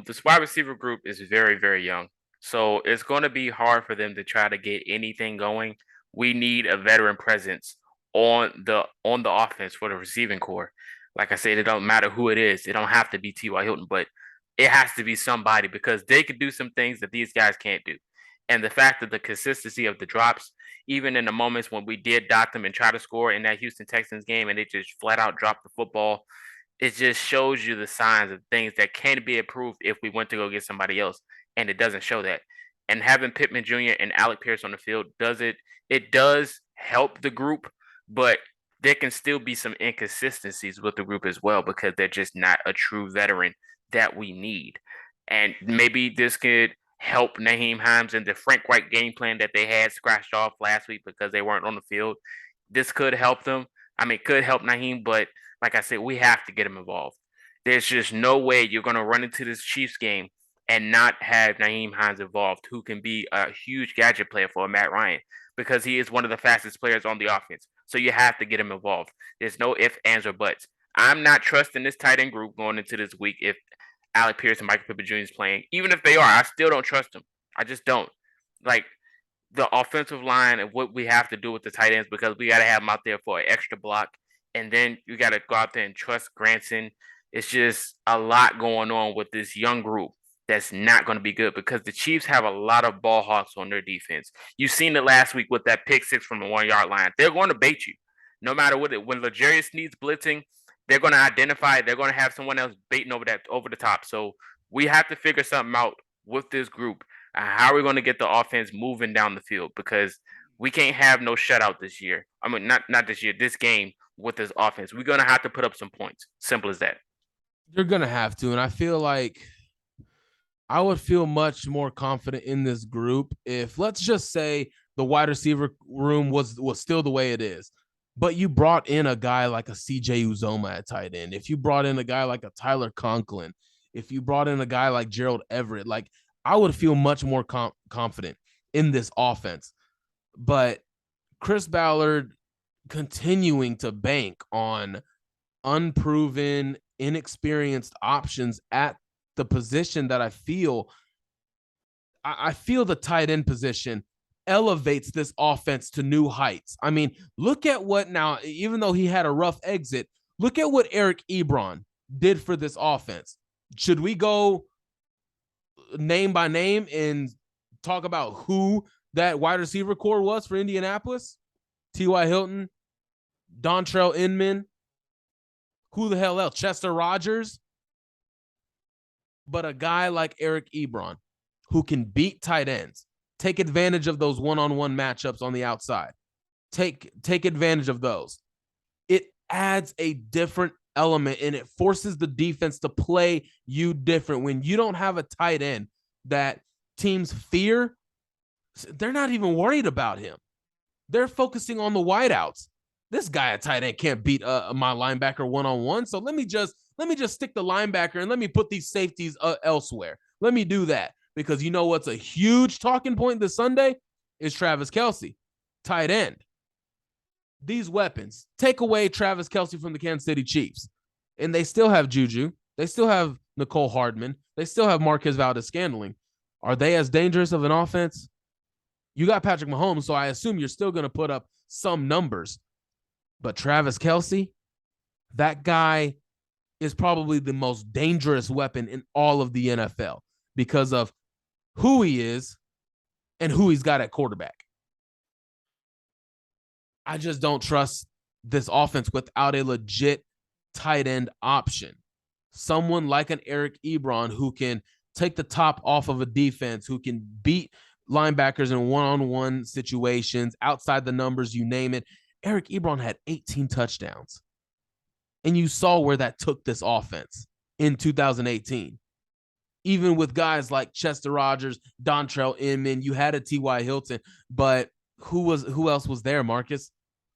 this wide receiver group is very, very young. So it's going to be hard for them to try to get anything going. We need a veteran presence on the offense for the receiving core. Like I said, it don't matter who it is. It don't have to be T.Y. Hilton, but it has to be somebody because they could do some things that these guys can't do. And the fact that the consistency of the drops, even in the moments when we did dot them and try to score in that Houston Texans game and they just flat out dropped the football, it just shows you the signs of things that can be improved if we went to go get somebody else. And it doesn't show that. And having Pittman Jr. and Alec Pierce on the field it does help the group, but there can still be some inconsistencies with the group as well because they're just not a true veteran that we need. And maybe this could help Nyheim Hines and the Frank White game plan that they had scratched off last week because they weren't on the field. This could help them. Could help Nyheim, but like I said, we have to get him involved. There's just no way you're going to run into this Chiefs game and not have Nyheim Hines involved, who can be a huge gadget player for Matt Ryan because he is one of the fastest players on the offense. So you have to get him involved. There's no ifs, ands, or buts. I'm not trusting this tight end group going into this week if Alec Pierce and Michael Pittman Jr. is playing. Even if they are, I still don't trust them. I just don't. Like, the offensive line and what we have to do with the tight ends because we got to have them out there for an extra block. And then you got to go out there and trust Granson. It's just a lot going on with this young group that's not going to be good because the Chiefs have a lot of ball hawks on their defense. You've seen it last week with that pick 6 from the 1-yard line. They're going to bait you. No matter what when L'Jarius needs blitzing, they're going to identify it. They're going to have someone else baiting over the top. So we have to figure something out with this group. How are we going to get the offense moving down the field? Because we can't have no shutout this year. Not this year, this game with this offense. We're going to have to put up some points. Simple as that. You're going to have to. And I feel like I would feel much more confident in this group if, let's just say, the wide receiver room was still the way it is, but you brought in a guy like a CJ Uzoma at tight end. If you brought in a guy like a Tyler Conklin, if you brought in a guy like Gerald Everett, like I would feel much more confident in this offense. But Chris Ballard continuing to bank on unproven, inexperienced options at the position that I feel the tight end position elevates this offense to new heights. I mean, look at what now, even though he had a rough exit, look at what Eric Ebron did for this offense. Should we go name by name and talk about who that wide receiver core was for Indianapolis? T.Y. Hilton, Dontrell Inman, who the hell else? Chester Rogers. But a guy like Eric Ebron who can beat tight ends, take advantage of those one-on-one matchups on the outside, take advantage of those. It adds a different element and it forces the defense to play you different. When you don't have a tight end that teams fear, they're not even worried about him. They're focusing on the wideouts. This guy at tight end can't beat my linebacker one-on-one. So let me just stick the linebacker and let me put these safeties elsewhere. Let me do that. Because you know what's a huge talking point this Sunday is Travis Kelce, tight end. These weapons, take away Travis Kelce from the Kansas City Chiefs, and they still have Juju. They still have Nicole Hardman. They still have Marquez Valdes-Scantling. Are they as dangerous of an offense? You got Patrick Mahomes, so I assume you're still going to put up some numbers. But Travis Kelce, that guy is probably the most dangerous weapon in all of the NFL because of who he is and who he's got at quarterback. I just don't trust this offense without a legit tight end option. Someone like an Eric Ebron who can take the top off of a defense, who can beat linebackers in one-on-one situations, outside the numbers, you name it. Eric Ebron had 18 touchdowns. And you saw where that took this offense in 2018. Even with guys like Chester Rogers, Dontrell Inman, you had a T.Y. Hilton, but who else was there, Marcus?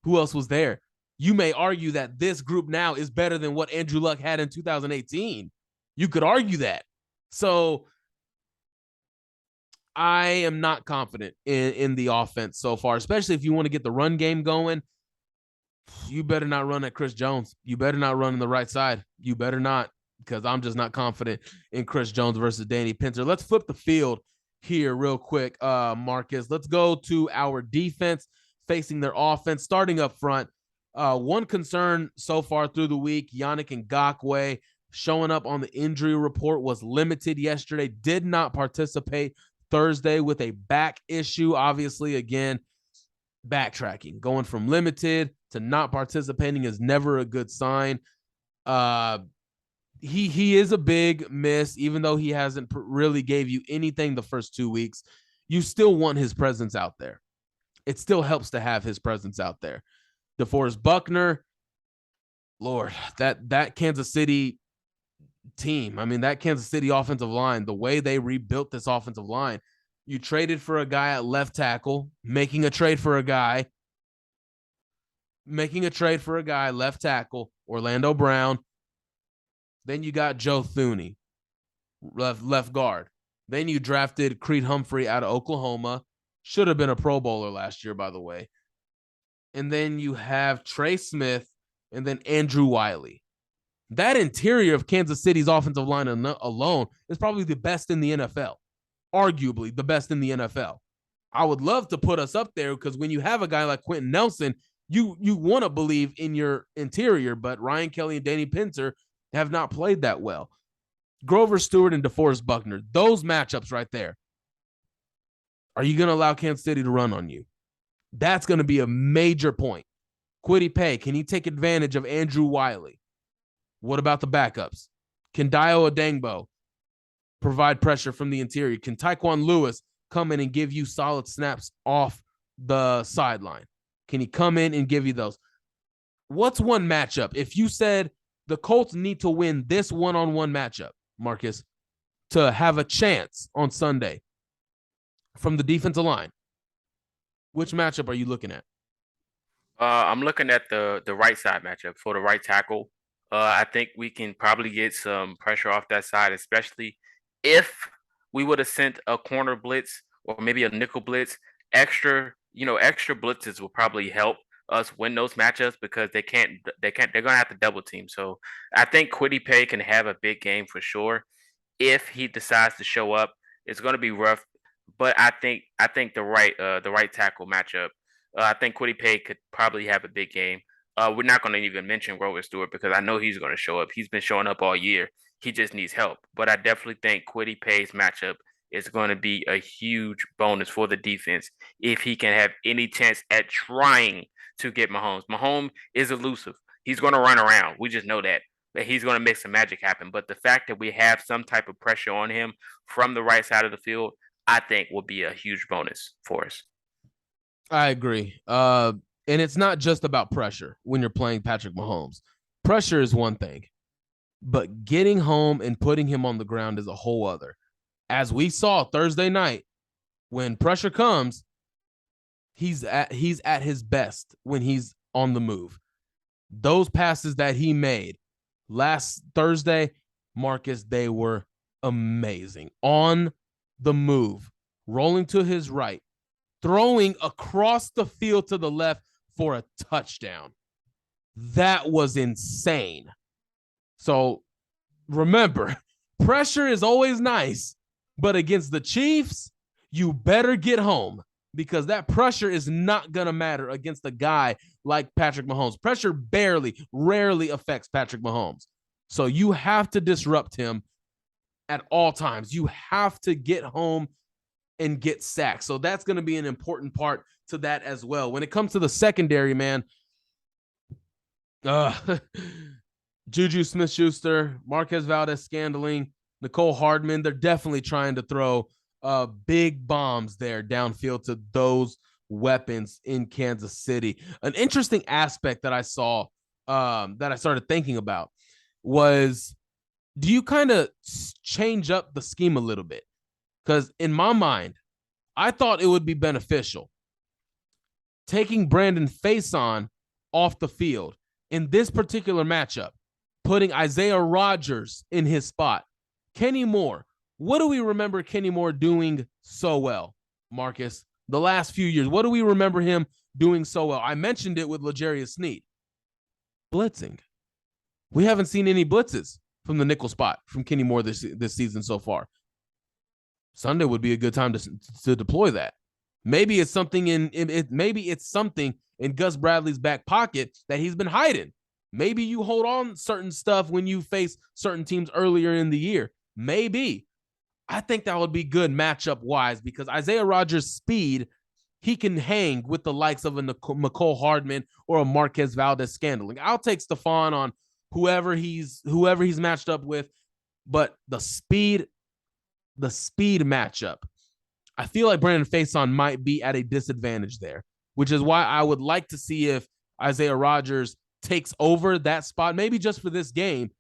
Who else was there? You may argue that this group now is better than what Andrew Luck had in 2018. You could argue that. So I am not confident in the offense so far, especially if you want to get the run game going. You better not run at Chris Jones. You better not run on the right side. You better not, because I'm just not confident in Chris Jones versus Danny Pinter. Let's flip the field here real quick, Marcus. Let's go to our defense facing their offense, starting up front. One concern so far through the week, Yannick Ngakoue showing up on the injury report, was limited yesterday, did not participate Thursday with a back issue. Obviously, again, backtracking, going from limited to not participating is never a good sign. He is a big miss, even though he hasn't really gave you anything the first 2 weeks. You still want his presence out there. It still helps to have his presence out there. DeForest Buckner, Lord, that Kansas City team, I mean, that Kansas City offensive line, the way they rebuilt this offensive line, you traded for a guy at left tackle, making a trade for a guy, left tackle, Orlando Brown. Then you got Joe Thuney, left guard. Then you drafted Creed Humphrey out of Oklahoma. Should have been a Pro Bowler last year, by the way. And then you have Trey Smith and then Andrew Wiley. That interior of Kansas City's offensive line alone is probably the best in the NFL. Arguably the best in the NFL. I would love to put us up there because when you have a guy like Quentin Nelson, you want to believe in your interior, but Ryan Kelly and Danny Pinter have not played that well. Grover Stewart and DeForest Buckner, those matchups right there. Are you going to allow Kansas City to run on you? That's going to be a major point. Kwity Paye, can he take advantage of Andrew Wiley? What about the backups? Can Dio Odengbo provide pressure from the interior? Can Tyquan Lewis come in and give you solid snaps off the sideline? Can he come in and give you those? What's one matchup? If you said The Colts need to win this one-on-one matchup, Marcus, to have a chance on Sunday from the defensive line. Which matchup are you looking at? I'm looking at the right side matchup for the right tackle. I think we can probably get some pressure off that side, especially if we would have sent a corner blitz or maybe a nickel blitz. Extra blitzes will probably help us win those matchups because they're gonna have to double team. So I think Quiddy Pay can have a big game for sure. If he decides to show up, it's gonna be rough. But I think the right tackle matchup. I think Quiddy Pay could probably have a big game. We're not going to even mention Grover Stewart because I know he's going to show up. He's been showing up all year. He just needs help. But I definitely think Quiddy Pay's matchup is going to be a huge bonus for the defense if he can have any chance at trying to get Mahomes. Mahomes is elusive. He's going to run around. We just know that. But he's going to make some magic happen. But the fact that we have some type of pressure on him from the right side of the field, I think will be a huge bonus for us. I agree. And it's not just about pressure when you're playing Patrick Mahomes. Pressure is one thing, but getting home and putting him on the ground is a whole other. As we saw Thursday night, when pressure comes, he's at his best when he's on the move. Those passes that he made last Thursday, Marcus, they were amazing. On the move, rolling to his right, throwing across the field to the left for a touchdown. That was insane. So remember, pressure is always nice, but against the Chiefs, you better get home because that pressure is not going to matter against a guy like Patrick Mahomes. Pressure rarely affects Patrick Mahomes. So you have to disrupt him at all times. You have to get home and get sacked. So that's going to be an important part to that as well. When it comes to the secondary, man, Juju Smith-Schuster, Marquez Valdez-Scantling, Nicole Hardman, they're definitely trying to throw big bombs there downfield to those weapons in Kansas City. An interesting aspect that I saw that I started thinking about was, do you kind of change up the scheme a little bit? Because in my mind, I thought it would be beneficial taking Brandon Faison off the field in this particular matchup, putting Isaiah Rodgers in his spot. Kenny Moore. What do we remember Kenny Moore doing so well, Marcus? The last few years, what do we remember him doing so well? I mentioned it with L'Jarius Sneed. Blitzing. We haven't seen any blitzes from the nickel spot from Kenny Moore this season so far. Sunday would be a good time to deploy that. Maybe it's something in Gus Bradley's back pocket that he's been hiding. Maybe you hold on certain stuff when you face certain teams earlier in the year. Maybe. I think that would be good matchup wise because Isaiah Rodgers' speed, he can hang with the likes of a Nicole Hardman or a Marquez Valdez-Scantling. I'll take Stephon on whoever he's matched up with, but the speed matchup, I feel like Brandon Faison might be at a disadvantage there, which is why I would like to see if Isaiah Rodgers takes over that spot, maybe just for this game.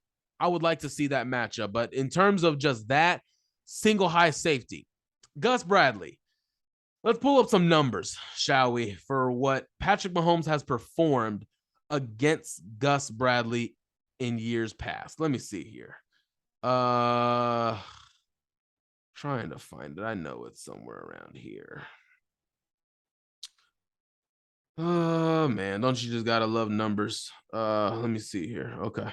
I would like to see that matchup. But in terms of just that single high safety, Gus Bradley, let's pull up some numbers, shall we, for what Patrick Mahomes has performed against Gus Bradley in years past. Let me see here. Trying to find it. I know it's somewhere around here. Oh, man. Don't you just gotta love numbers? Let me see here. Okay.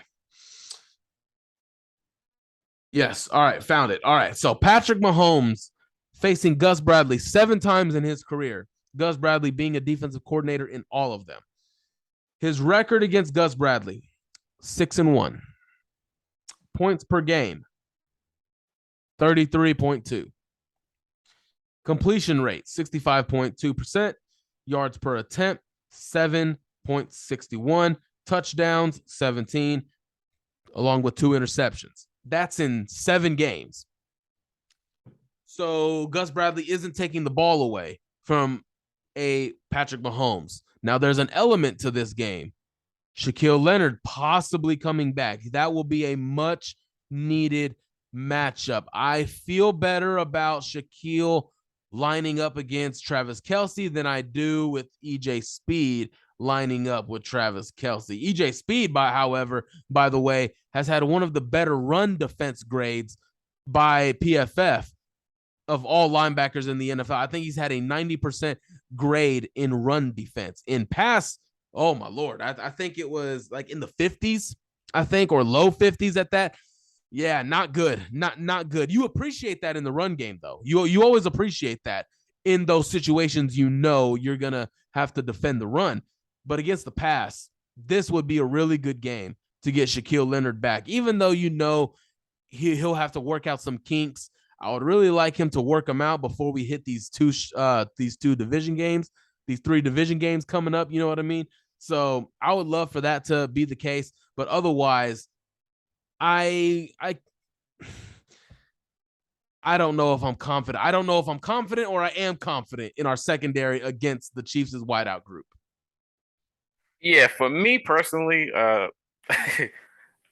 Yes. All right. Found it. All right. So Patrick Mahomes facing Gus Bradley 7 times in his career. Gus Bradley being a defensive coordinator in all of them. His record against Gus Bradley, 6-1. Points per game, 33.2. Completion rate, 65.2%. Yards per attempt, 7.61. Touchdowns, 17, along with 2 interceptions. That's in 7 games. So Gus Bradley isn't taking the ball away from a Patrick Mahomes. Now, there's an element to this game Shaquille Leonard possibly coming back. That will be a much needed matchup. I feel better about Shaquille lining up against Travis Kelce than I do with EJ Speed lining up with Travis Kelce. EJ Speed, however, by the way, has had one of the better run defense grades by PFF of all linebackers in the NFL. I think he's had a 90% grade in run defense. In pass, oh my Lord, I think it was like in the 50s, I think, or low 50s at that. Yeah, not good. Not good. You appreciate that in the run game, though. You always appreciate that in those situations. You know you're gonna have to defend the run, but against the pass, this would be a really good game to get Shaquille Leonard back. Even though you know he'll have to work out some kinks, I would really like him to work them out before we hit these two division games, these 3 division games coming up. You know what I mean? So I would love for that to be the case, but otherwise, I don't know if I'm confident. I don't know if I'm confident or I am confident in our secondary against the Chiefs' wideout group. Yeah, for me personally,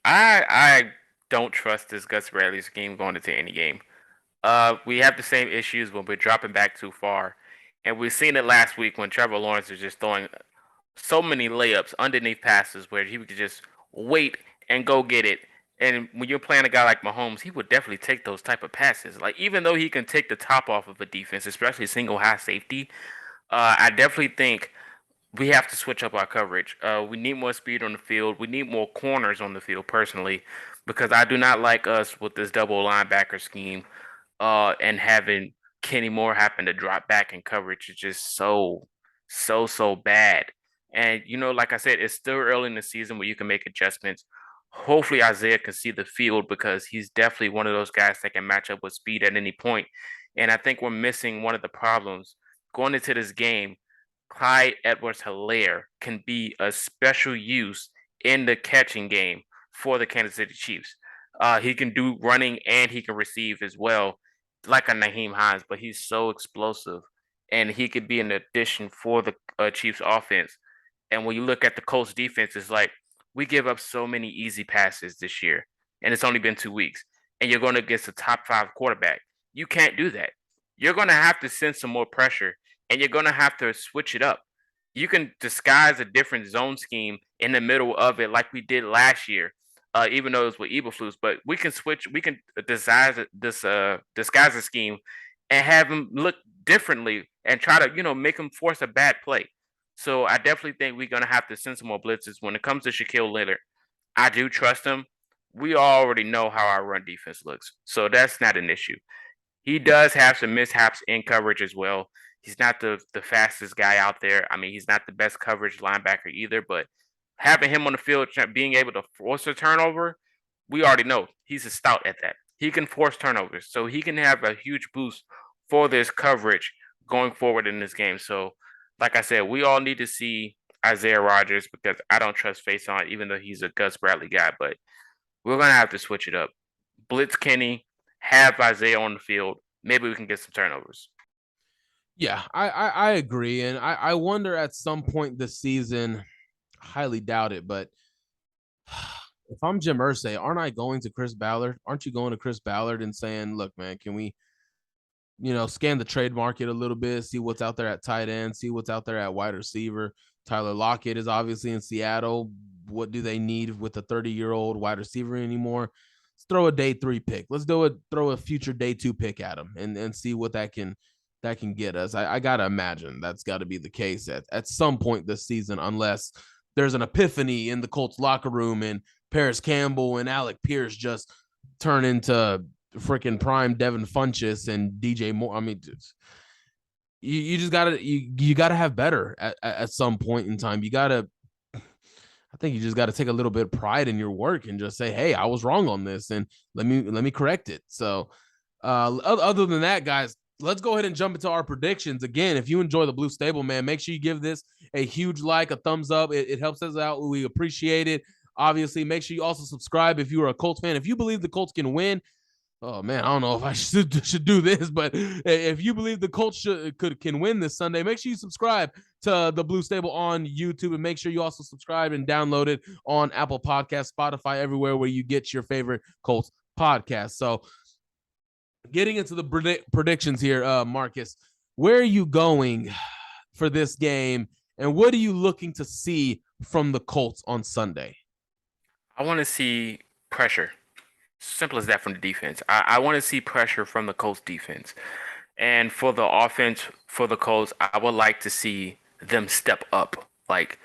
I don't trust this Gus Bradley scheme going into any game. We have the same issues when we're dropping back too far, and we've seen it last week when Trevor Lawrence is just throwing so many layups underneath passes where he could just wait and go get it. And when you're playing a guy like Mahomes, he would definitely take those type of passes. Like even though he can take the top off of a defense, especially single high safety, I definitely think we have to switch up our coverage. We need more speed on the field. We need more corners on the field, personally, because I do not like us with this double linebacker scheme and having Kenny Moore happen to drop back in coverage is just so bad. And, like I said, it's still early in the season where you can make adjustments. Hopefully Isaiah can see the field because he's definitely one of those guys that can match up with speed at any point. And I think we're missing one of the problems going into this game. Clyde Edwards-Helaire can be a special use in the catching game for the Kansas City Chiefs. He can do running and he can receive as well, like a Naheem Hines, but he's so explosive. And he could be an addition for the Chiefs offense. And when you look at the Colts defense, it's like we give up so many easy passes this year, and it's only been 2 weeks. And you're going against a top 5 quarterback. You can't do that. You're going to have to send some more pressure, and you're going to have to switch it up. You can disguise a different zone scheme in the middle of it, like we did last year, even though it was with Eberflus. But we can switch. We can disguise a scheme and have him look differently and try to make him force a bad play. So I definitely think we're going to have to send some more blitzes. When it comes to Shaquille Leonard, I do trust him. We already know how our run defense looks, so that's not an issue. He does have some mishaps in coverage as well. He's not the fastest guy out there. I mean, he's not the best coverage linebacker either, but having him on the field, being able to force a turnover, we already know he's a stout at that. He can force turnovers, so he can have a huge boost for this coverage going forward in this game. So, like I said, we all need to see Isaiah Rodgers because I don't trust Faison, even though he's a Gus Bradley guy, but we're going to have to switch it up. Blitz Kenny, have Isaiah on the field. Maybe we can get some turnovers. Yeah, I agree. And I wonder at some point this season, highly doubt it, but if I'm Jim Irsay, aren't I going to Chris Ballard? Aren't you going to Chris Ballard and saying, look, man, can we, scan the trade market a little bit, see what's out there at tight end, see what's out there at wide receiver. Tyler Lockett is obviously in Seattle. What do they need with a 30-year-old wide receiver anymore? Let's throw a day 3 pick. Let's throw a future day 2 pick at him and see what that can get us. I got to imagine that's got to be the case at some point this season, unless there's an epiphany in the Colts locker room and Paris Campbell and Alec Pierce just turn into freaking prime Devin Funchess and DJ Moore. I mean, you just gotta have better at some point in time. I think you just got to take a little bit of pride in your work and just say, hey, I was wrong on this and let me correct it. So other than that, guys, let's go ahead and jump into our predictions. Again, if you enjoy the Blue Stable, man, make sure you give this a huge like, a thumbs up. It helps us out. We appreciate it. Obviously, make sure you also subscribe if you are a Colts fan. If you believe the Colts can win, Oh man, I don't know if I should do this, but if you believe the Colts can win this Sunday, make sure you subscribe to the Blue Stable on YouTube, and make sure you also subscribe and download it on Apple Podcasts, Spotify, everywhere where you get your favorite Colts podcast. So, getting into the predictions here, Marcus, where are you going for this game, and what are you looking to see from the Colts on Sunday? I want to see pressure. Simple as that from the defense. I want to see pressure from the Colts defense. And for the offense for the Colts, I would like to see them step up. Like,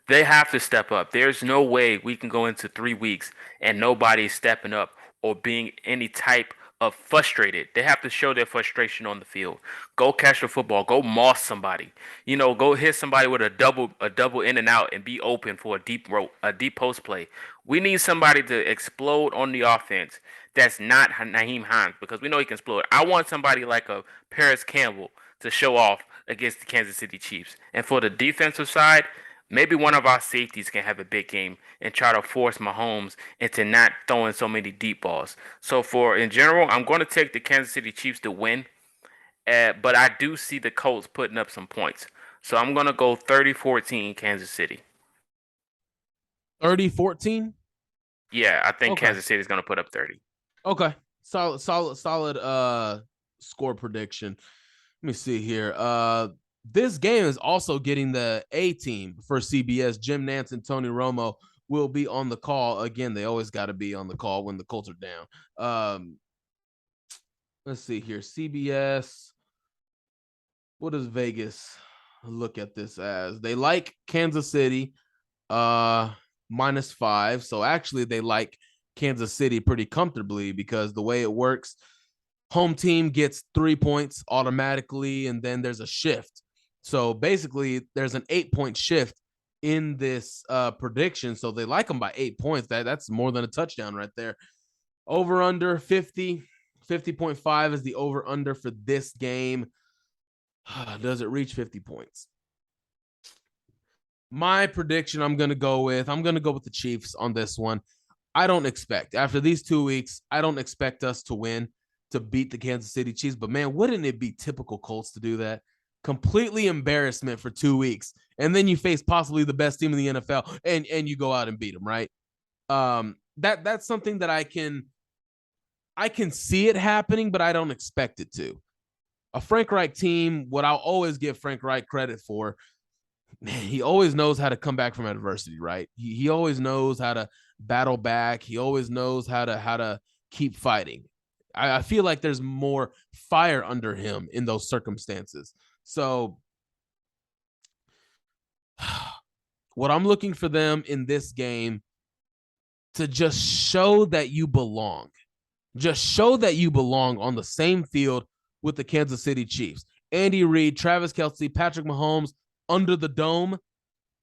they have to step up. There's no way we can go into 3 weeks and nobody's stepping up or being any type of frustrated. They have to show their frustration on the field. Go catch the football. Go moss somebody. Go hit somebody with a double in and out and be open for a deep post play. We need somebody to explode on the offense that's not Naheem Hines, because we know he can explode. I want somebody like a Paris Campbell to show off against the Kansas City Chiefs. And for the defensive side, maybe one of our safeties can have a big game and try to force Mahomes into not throwing so many deep balls. So in general, I'm going to take the Kansas City Chiefs to win, but I do see the Colts putting up some points. So I'm going to go 30-14 Kansas City. 30-14? Yeah, I think Okay. Kansas City is going to put up 30. Okay. Solid score prediction. Let me see here. This game is also getting the A team for CBS. Jim Nantz and Tony Romo will be on the call. Again, they always got to be on the call when the Colts are down. Let's see here. CBS. What does Vegas look at this as? They like Kansas City -5. So actually they like Kansas City pretty comfortably, because the way it works, home team gets 3 points automatically, and then there's a shift. So basically, there's an 8-point shift in this prediction. So they like them by 8 points. That's more than a touchdown right there. Over under 50.5 is the over under for this game. Does it reach 50 points? My prediction, I'm going to go with the Chiefs on this one. I don't expect, after these 2 weeks, I don't expect us to win, to beat the Kansas City Chiefs. But man, wouldn't it be typical Colts to do that? Completely embarrassment for 2 weeks, and then you face possibly the best team in the NFL, and you go out and beat them, right? That's something that I can see it happening, but I don't expect it to. A Frank Reich team, what I'll always give Frank Reich credit for, man, he always knows how to come back from adversity, right? He always knows how to battle back. He always knows how to keep fighting. I feel like there's more fire under him in those circumstances. So what I'm looking for them in this game, to just show that you belong. Just show that you belong on the same field with the Kansas City Chiefs. Andy Reid, Travis Kelce, Patrick Mahomes under the dome.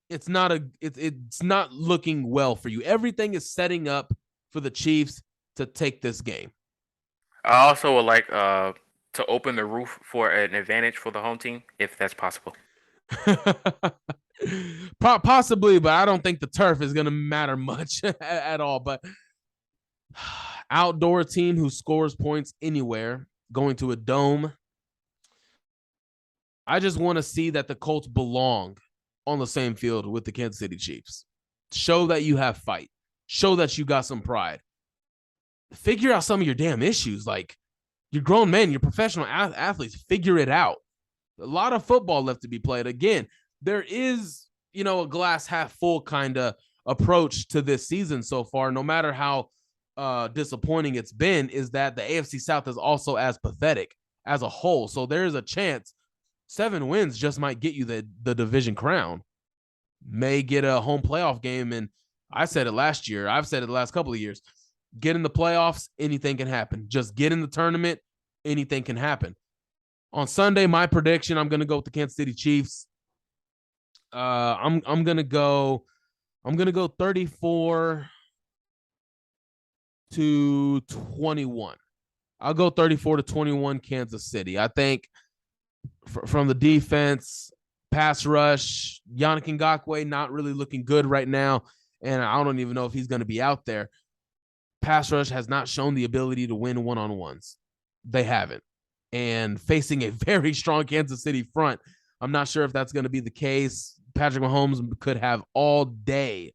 It's not looking well for you. Everything is setting up for the Chiefs to take this game. I also would like to open the roof for an advantage for the home team, if that's possible. Possibly, but I don't think the turf is going to matter much at all. But outdoor team who scores points anywhere, going to a dome. I just want to see that the Colts belong on the same field with the Kansas City Chiefs. Show that you have fight. Show that you got some pride. Figure out some of your damn issues. Like, you're grown men, you're professional athletes. Figure it out. A lot of football left to be played. Again, there is, a glass half full kind of approach to this season so far, no matter how disappointing it's been, is that the AFC South is also as pathetic as a whole. So there's a chance 7 wins just might get you the division crown. May get a home playoff game. And I said it last year. I've said it the last couple of years. Get in the playoffs, anything can happen. Just get in the tournament, anything can happen. On Sunday, my prediction, I'm going to go with the Kansas City Chiefs. I'm going to go 34-21. I'll go 34-21 Kansas City. I think from the defense, pass rush, Yannick Ngakoue not really looking good right now, and I don't even know if he's going to be out there. pass rush has not shown the ability to win one-on-ones. They haven't. And facing a very strong Kansas City front, I'm not sure if that's going to be the case. Patrick Mahomes could have all day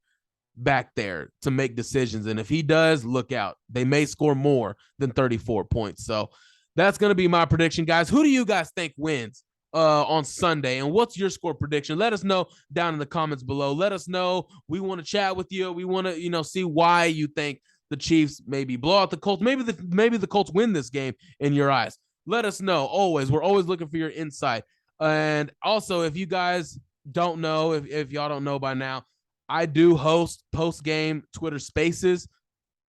back there to make decisions. And if he does, look out. They may score more than 34 points. So that's going to be my prediction, guys. Who do you guys think wins on Sunday? And what's your score prediction? Let us know down in the comments below. Let us know. We want to chat with you. We want to, see why you think the Chiefs maybe blow out the Colts. Maybe the Colts win this game in your eyes. Let us know. We're always looking for your insight. And also, if you guys don't know, if y'all don't know by now, I do host post-game Twitter Spaces.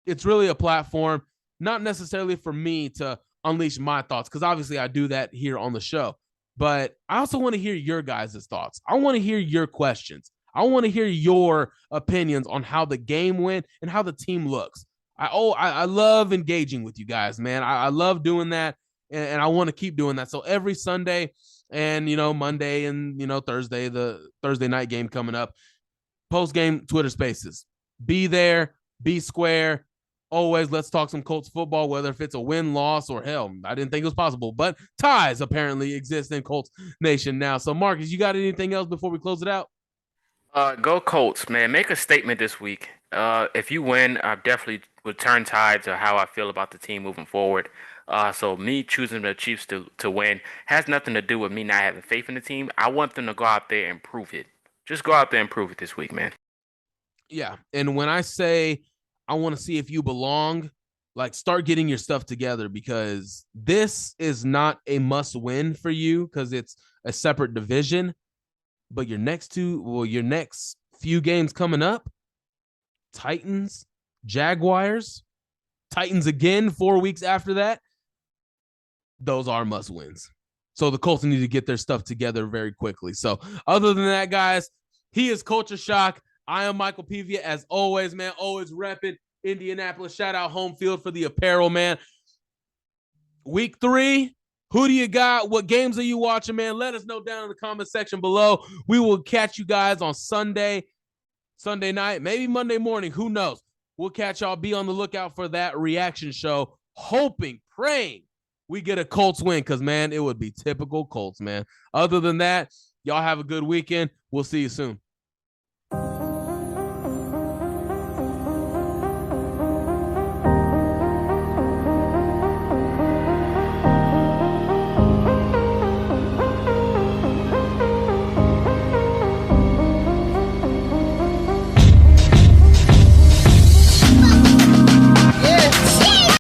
It's really a platform, not necessarily for me to unleash my thoughts, because obviously I do that here on the show. But I also want to hear your guys' thoughts. I want to hear your questions. I want to hear your opinions on how the game went and how the team looks. I love engaging with you guys, man. I love doing that, and I want to keep doing that. So every Sunday and, Monday and, Thursday, the Thursday night game coming up, post-game Twitter Spaces. Be there, be square. Always, let's talk some Colts football, whether if it's a win, loss, or hell, I didn't think it was possible, but ties apparently exist in Colts Nation now. So, Marcus, you got anything else before we close it out? Go Colts, man. Make a statement this week. If you win, I definitely would turn tides of how I feel about the team moving forward. So me choosing the Chiefs to win has nothing to do with me not having faith in the team. I want them to go out there and prove it. Just go out there and prove it this week, man. Yeah, and when I say I want to see if you belong, like, start getting your stuff together, because this is not a must win for you because it's a separate division. But your next few games coming up, Titans, Jaguars, Titans again 4 weeks after that, those are must wins. So the Colts need to get their stuff together very quickly. So other than that, guys, he is Culture Shock. I am Michael Pivia, as always, man. Always repping Indianapolis. Shout out Home Field for the apparel, man. Week 3, who do you got? What games are you watching, man? Let us know down in the comment section below. We will catch you guys on Sunday night, maybe Monday morning. Who knows? We'll catch y'all. Be on the lookout for that reaction show. Hoping, praying we get a Colts win, because, man, it would be typical Colts, man. Other than that, y'all have a good weekend. We'll see you soon.